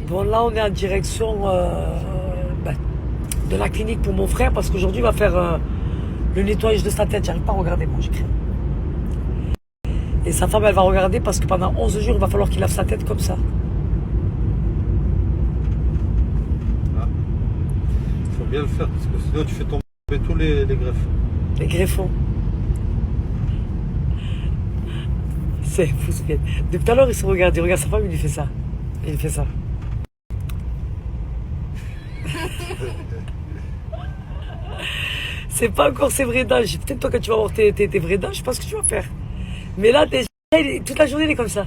Bon, là, on est en direction ben, de la clinique pour mon frère parce qu'aujourd'hui, il va faire le nettoyage de sa tête. J'arrive pas à regarder, moi, j'écris. Et sa femme, elle va regarder parce que pendant 11 jours, il va falloir qu'il lave sa tête comme ça. Ah. Il faut bien le faire parce que sinon, tu fais tomber tous les greffes. Les greffons. C'est fou, ce fait. Depuis tout à l'heure, il se regarde. Il regarde sa femme, il lui fait ça. Il fait ça. C'est pas encore ses vrais dents. Peut-être toi, quand tu vas avoir tes vrais dents, je sais pas ce que tu vas faire. Mais là, déjà, toute la journée, il est comme ça.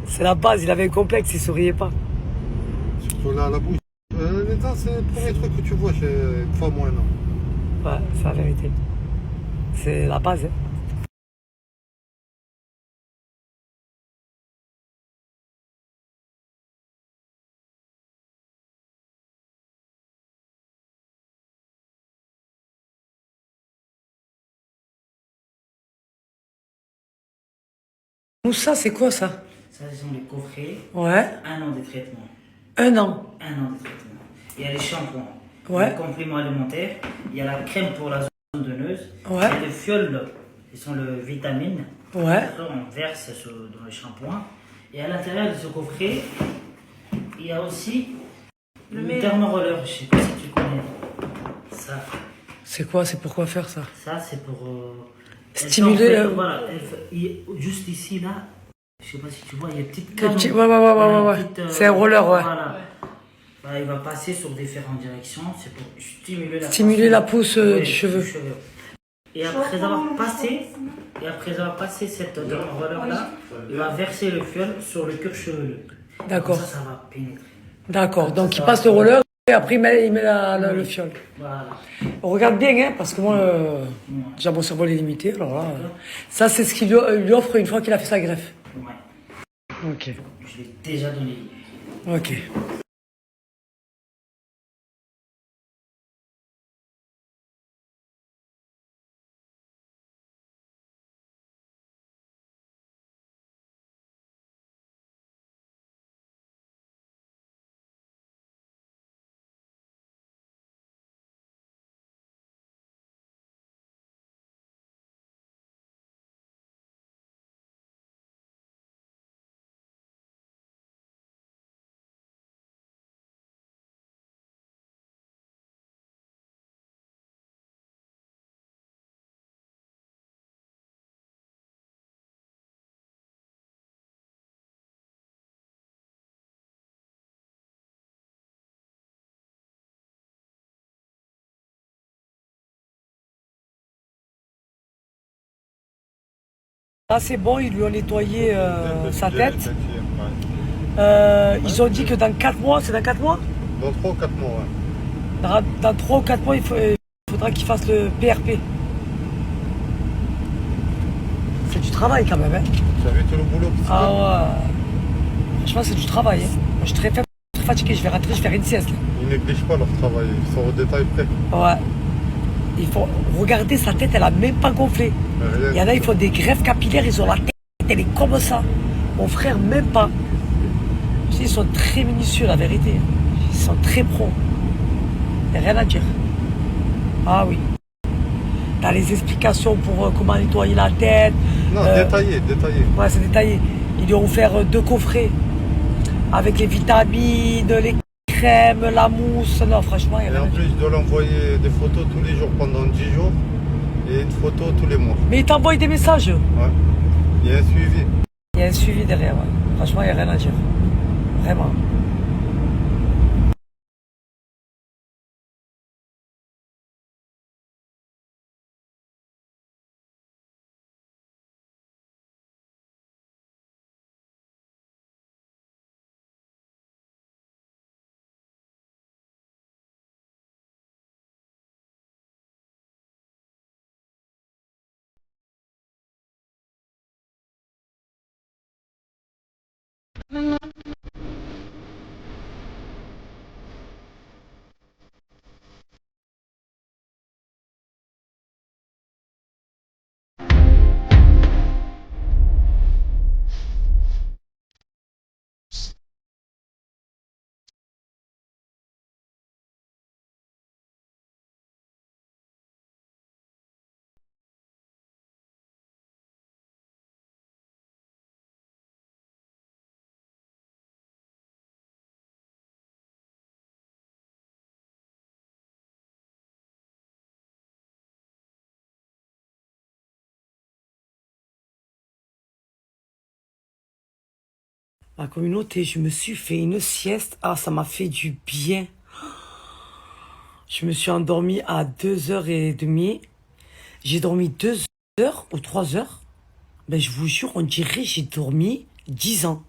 C'est la base, il avait un complexe, il souriait pas. Surtout là, la bouche. Les dents, c'est le premier truc que tu vois chez une femme ou un homme. Ouais, c'est la vérité. C'est la base. Hein. Moussa, c'est quoi ça? Ça, ce sont les coffrets. Ouais. 1 an de traitement. 1 an. 1 an de traitement. Il y a les shampoings. Ouais. Les compléments alimentaires. Il y a la crème pour la zone donneuse. Ouais. Il y a les fioles, qui sont les vitamines. Ouais. Après, on verse dans le shampoing. Et à l'intérieur de ce coffret, il y a aussi le thermoroller. Je sais pas si tu connais. Ça. C'est quoi? C'est pour quoi faire ça? Ça, c'est pour stimuler le... Voilà, juste ici, là, je sais pas si tu vois, il y a une petite Ouais, canne. ouais. C'est un roller, ouais. Voilà. Bah, il va passer sur différentes directions. C'est pour stimuler la pousse ouais, du cheveu. Et après avoir passé cette roller là, il va verser le fiole sur le cuir chevelu. D'accord. Ça va pénétrer. D'accord. Donc il passe le roller et après il met le fiole. Voilà. On regarde bien, hein, parce que moi, déjà mon cerveau est limité. Alors là, ça c'est ce qu'il lui offre une fois qu'il a fait sa greffe. Ouais. Ok. Je l'ai déjà donné. Ok. Là c'est bon, ils lui ont nettoyé sa tête. Ils ont dit que dans 4 mois, c'est dans 4 mois? Dans 3 ou 4 mois, ouais. Dans 3 ou 4 mois, il faudra qu'il fasse le PRP. C'est du travail quand même, hein. Tu as vu tout le boulot que Ah ouais. Franchement, c'est du travail. Hein. Moi, je suis très faible, très fatigué. Je vais rentrer, je vais faire une sieste. Là. Ils négligent pas leur travail, ils sont au détail près. Ouais. Il faut regarder sa tête, elle a même pas gonflé. Rien. Il y en a, ils font des greffes capillaires, ils ont la tête, elle est comme ça. Mon frère, même pas. Je dis, ils sont très minutieux, la vérité. Ils sont très pros. Il n'y a rien à dire. Ah oui. T'as les explications pour comment nettoyer la tête. Non, détaillé. Ouais, c'est détaillé. Ils lui ont fait 2 coffrets avec les vitamines, les crèmes, la mousse. Non, franchement, il y a Et rien en à dire. plus, je dois l'envoyer des photos tous les jours pendant 10 jours et une photo tous les mois. Mais il t'envoie des messages. Ouais. Il y a un suivi. Il y a un suivi derrière. Ouais. Franchement, il n'y a rien à dire. Vraiment. La communauté, je me suis fait une sieste. Ah, ça m'a fait du bien. Je me suis endormie à 2h30. J'ai dormi 2 heures ou 3 heures. Ben, je vous jure, on dirait j'ai dormi 10 ans.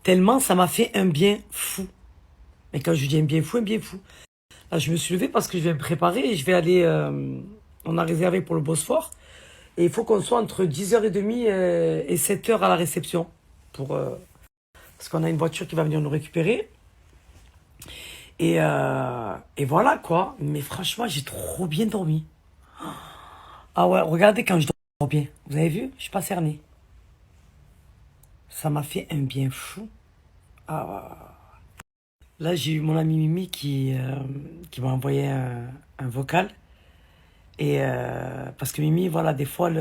Tellement ça m'a fait un bien fou. Mais quand je dis un bien fou, un bien fou. Là, je me suis levé parce que je vais me préparer et je vais aller... on a réservé pour le Bosphore. Et il faut qu'on soit entre 10h30 et 7h à la réception. Parce qu'on a une voiture qui va venir nous récupérer. Et voilà quoi. Mais franchement, j'ai trop bien dormi. Ah ouais, regardez quand je dors bien. Vous avez vu? Je suis pas cerné. Ça m'a fait un bien fou. Ah. Là, j'ai eu mon ami Mimi qui m'a envoyé un vocal. Et parce que Mimi, voilà, des fois,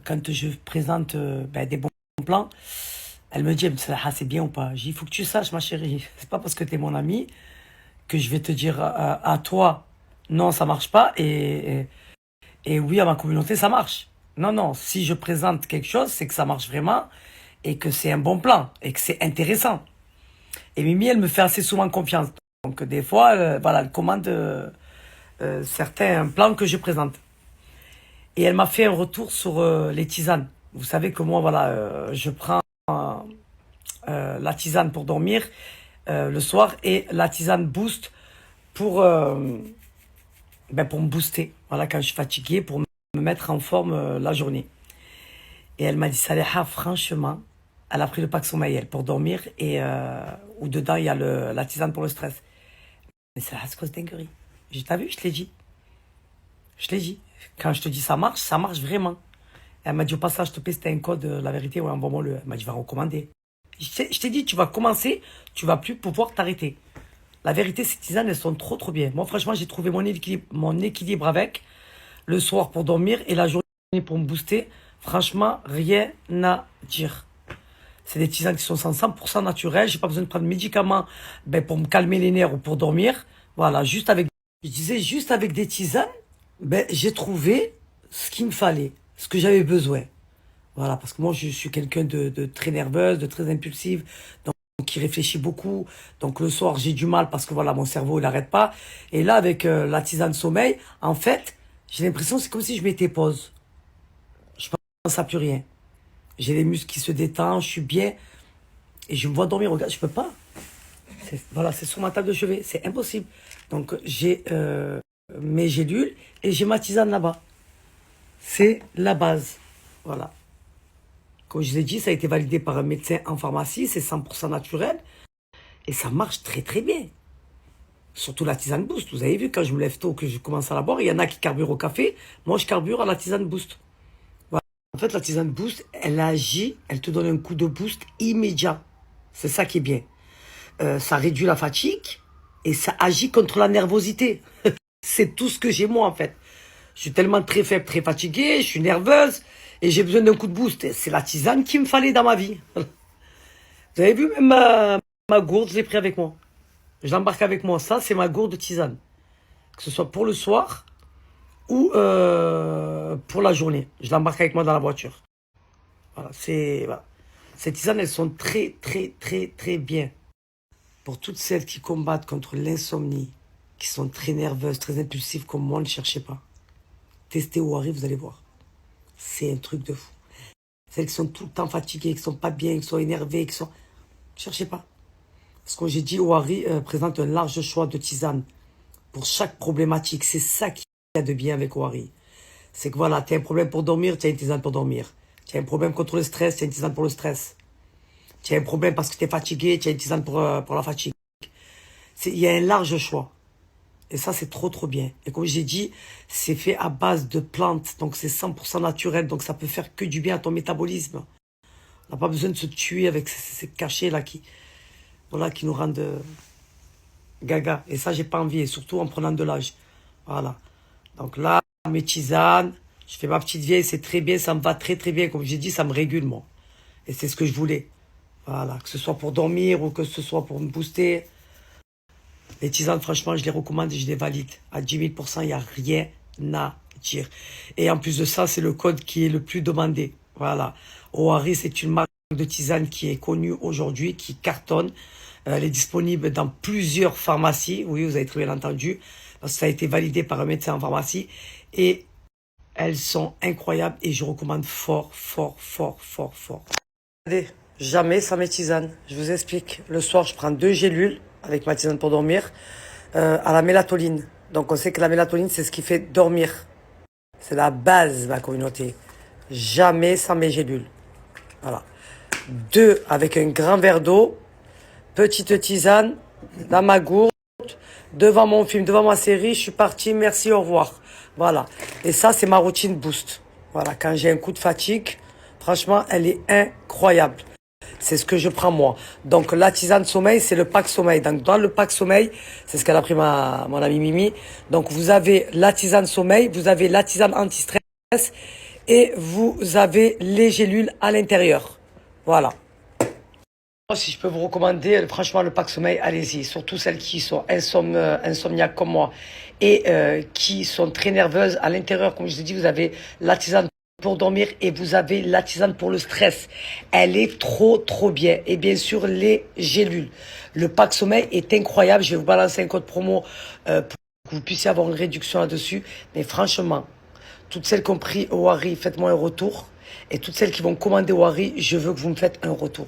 quand je présente des bons plans, elle me dit, Msalaha, c'est bien ou pas? J'ai dit, il faut que tu saches, ma chérie, c'est pas parce que tu es mon ami que je vais te dire à toi, non, ça marche pas, et oui, à ma communauté, ça marche. Non, non, si je présente quelque chose, c'est que ça marche vraiment, et que c'est un bon plan, et que c'est intéressant. Et Mimi, elle me fait assez souvent confiance. Donc, des fois, voilà, elle commande certains plans que je présente. Et elle m'a fait un retour sur les tisanes. Vous savez que moi, voilà, je prends la tisane pour dormir le soir et la tisane boost pour me booster. Voilà, quand je suis fatiguée, pour me mettre en forme la journée. Et elle m'a dit, Saleha, franchement, elle a pris le pack sommeil elle, pour dormir et où dedans il y a la tisane pour le stress. Mais c'est la cause dinguerie. T'as vu, je te l'ai dit. Je l'ai dit. Quand je te dis ça marche vraiment. Elle m'a dit au passage, je te paie, c'était un code, la vérité, ouais, envoie-moi-le. Elle m'a dit, va recommander. Je t'ai dit, tu vas commencer, tu vas plus pouvoir t'arrêter. La vérité, ces tisanes, elles sont trop bien. Moi, franchement, j'ai trouvé mon équilibre avec le soir pour dormir et la journée pour me booster. Franchement, rien à dire. C'est des tisanes qui sont 100% naturelles. J'ai pas besoin de prendre de médicaments pour me calmer les nerfs ou pour dormir. Voilà, juste avec des tisanes, j'ai trouvé ce qu'il me fallait, ce que j'avais besoin. Voilà, parce que moi, je suis quelqu'un de très nerveuse, de très impulsive, donc qui réfléchit beaucoup. Donc le soir, j'ai du mal parce que voilà, mon cerveau, il n'arrête pas. Et là, avec la tisane sommeil, en fait, j'ai l'impression que c'est comme si je m'étais pause. Je pense à plus rien. J'ai les muscles qui se détendent, je suis bien. Et je me vois dormir, regarde, je peux pas. Voilà, c'est sur ma table de chevet, c'est impossible. Donc j'ai mes gélules et j'ai ma tisane là-bas. C'est la base. Voilà. Comme je l'ai dit, ça a été validé par un médecin en pharmacie, c'est 100% naturel. Et ça marche très bien. Surtout la tisane boost. Vous avez vu, quand je me lève tôt, que je commence à la boire, il y en a qui carburent au café. Moi, je carbure à la tisane boost. Voilà. En fait, la tisane boost, elle agit, elle te donne un coup de boost immédiat. C'est ça qui est bien. Ça réduit la fatigue et ça agit contre la nervosité. C'est tout ce que j'ai moi, en fait. Je suis tellement très faible, très fatiguée, je suis nerveuse et j'ai besoin d'un coup de boost. C'est la tisane qu'il me fallait dans ma vie. Vous avez vu, même ma gourde, je l'ai pris avec moi. Je l'embarque avec moi. Ça, c'est ma gourde de tisane. Que ce soit pour le soir ou pour la journée. Je l'embarque avec moi dans la voiture. Voilà, voilà. Ces tisanes, elles sont très bien. Pour toutes celles qui combattent contre l'insomnie, qui sont très nerveuses, très impulsives comme moi, ne cherchez pas. Testez Ouari, vous allez voir. C'est un truc de fou. Celles qui sont tout le temps fatiguées, qui sont pas bien, qui sont énervées, qui sont... Ne cherchez pas. Parce que j'ai dit, Ouari présente un large choix de tisanes pour chaque problématique. C'est ça qu'il y a de bien avec Ouari. C'est que voilà, tu as un problème pour dormir, tu as une tisane pour dormir. Tu as un problème contre le stress, tu as une tisane pour le stress. Tu as un problème parce que tu es fatigué, tu as une tisane pour la fatigue. Il y a un large choix. Et ça, c'est trop bien. Et comme j'ai dit, c'est fait à base de plantes. Donc, c'est 100% naturel. Donc, ça peut faire que du bien à ton métabolisme. On n'a pas besoin de se tuer avec ces cachets-là qui nous rendent gaga. Et ça, j'ai pas envie. Et surtout en prenant de l'âge. Voilà. Donc là, mes tisanes, je fais ma petite vieille, c'est très bien. Ça me va très bien. Comme j'ai dit, ça me régule, moi. Et c'est ce que je voulais. Voilà. Que ce soit pour dormir ou que ce soit pour me booster. Les tisanes, franchement, je les recommande et je les valide. À 10 000%, il n'y a rien à dire. Et en plus de ça, c'est le code qui est le plus demandé. Voilà. Ouari, c'est une marque de tisane qui est connu aujourd'hui, qui cartonne. Elle est disponible dans plusieurs pharmacies. Oui, vous avez très bien entendu. Parce que ça a été validé par un médecin en pharmacie. Et elles sont incroyables et je recommande fort, fort, fort, fort, fort. Regardez, jamais sans mes tisanes. Je vous explique. Le soir, je prends 2 gélules avec ma tisane pour dormir à la mélatonine. Donc, on sait que la mélatonine, c'est ce qui fait dormir. C'est la base, ma communauté. Jamais sans mes gélules. Voilà. 2 avec un grand verre d'eau. Petite tisane dans ma gourde. Devant mon film, devant ma série. Je suis parti. Merci, au revoir. Voilà. Et ça, c'est ma routine boost. Voilà. Quand j'ai un coup de fatigue, franchement, elle est incroyable. C'est ce que je prends moi. Donc la tisane sommeil, c'est le pack sommeil. Donc dans le pack sommeil, c'est ce qu'elle a pris mon amie Mimi. Donc vous avez la tisane sommeil, vous avez la tisane anti-stress et vous avez les gélules à l'intérieur. Voilà. Si je peux vous recommander, franchement, le pack sommeil, allez-y. Surtout celles qui sont insomniaques comme moi et qui sont très nerveuses. À l'intérieur, comme je vous ai dit, vous avez la tisane pour dormir et vous avez la tisane pour le stress. Elle est trop, trop bien. Et bien sûr, les gélules. Le pack sommeil est incroyable. Je vais vous balancer un code promo pour que vous puissiez avoir une réduction là-dessus. Mais franchement, toutes celles qui ont pris au Harry, faites-moi un retour. Et toutes celles qui vont commander au Harry, je veux que vous me faites un retour.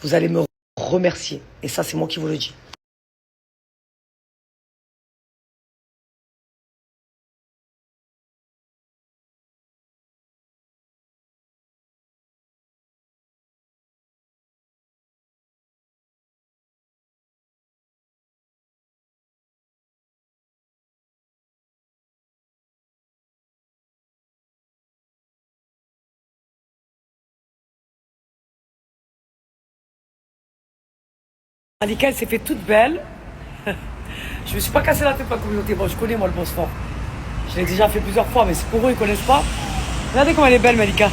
Vous allez me remercier. Et ça, c'est moi qui vous le dis. Malika, elle s'est fait toute belle. Je me suis pas cassé la tête pour la communauté. Bon, je connais moi le Bosphore. Je l'ai déjà fait plusieurs fois, mais c'est pour eux, ils connaissent pas. Regardez comme elle est belle, Malika.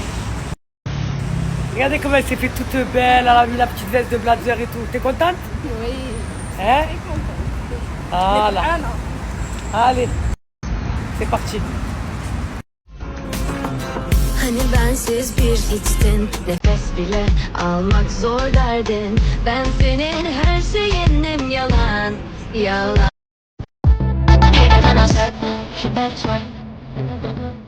Regardez comme elle s'est fait toute belle. Elle a mis la petite veste de blazer et tout. T'es contente? Oui, Hein? très contente. Ah là. Non. Allez, c'est parti. Hani bensiz bir içtin, nefes bile almak zor derdin. Ben senin her şeyinim, yalan, yalan. And I said, that's why. That's why.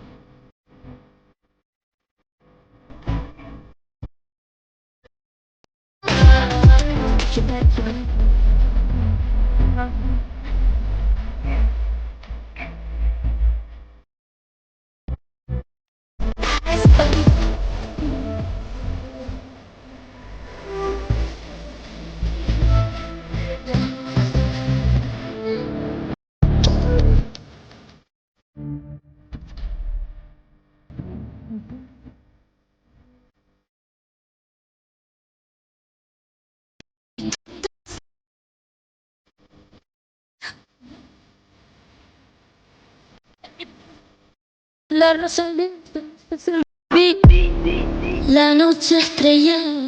La noche estrella.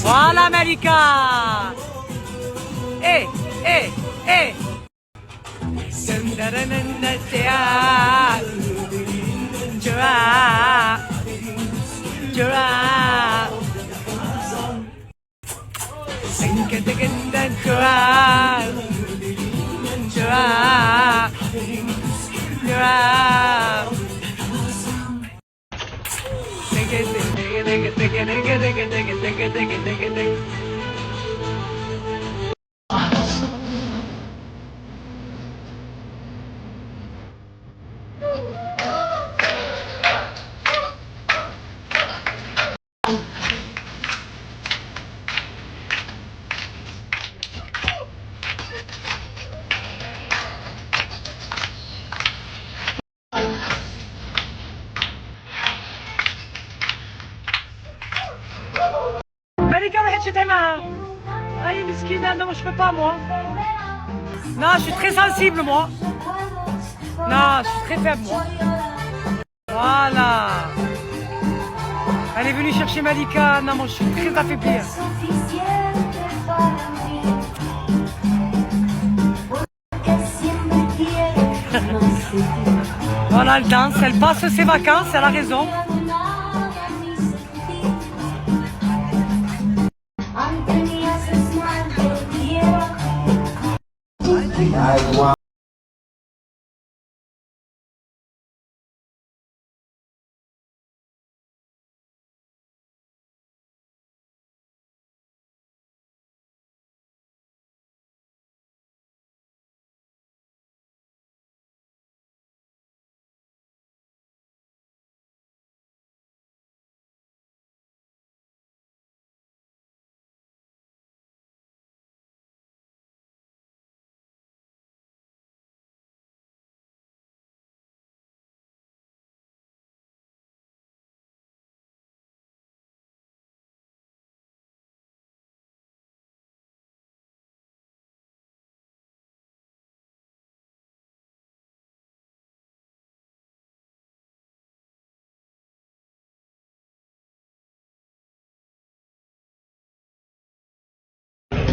Voilà Malika. Eh, eh, eh. Malika, arrête, je t'aime. Aïe, miskina, non, je peux pas, moi. Non, je suis très sensible, moi. Non, je suis très faible, moi. Voilà. Elle est venue chercher Malika. Non, moi, je suis très affaiblie. Voilà, elle danse, elle passe ses vacances, elle a raison.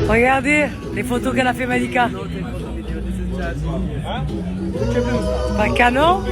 Regardez les photos qu'elle a fait Malika. Pas canon.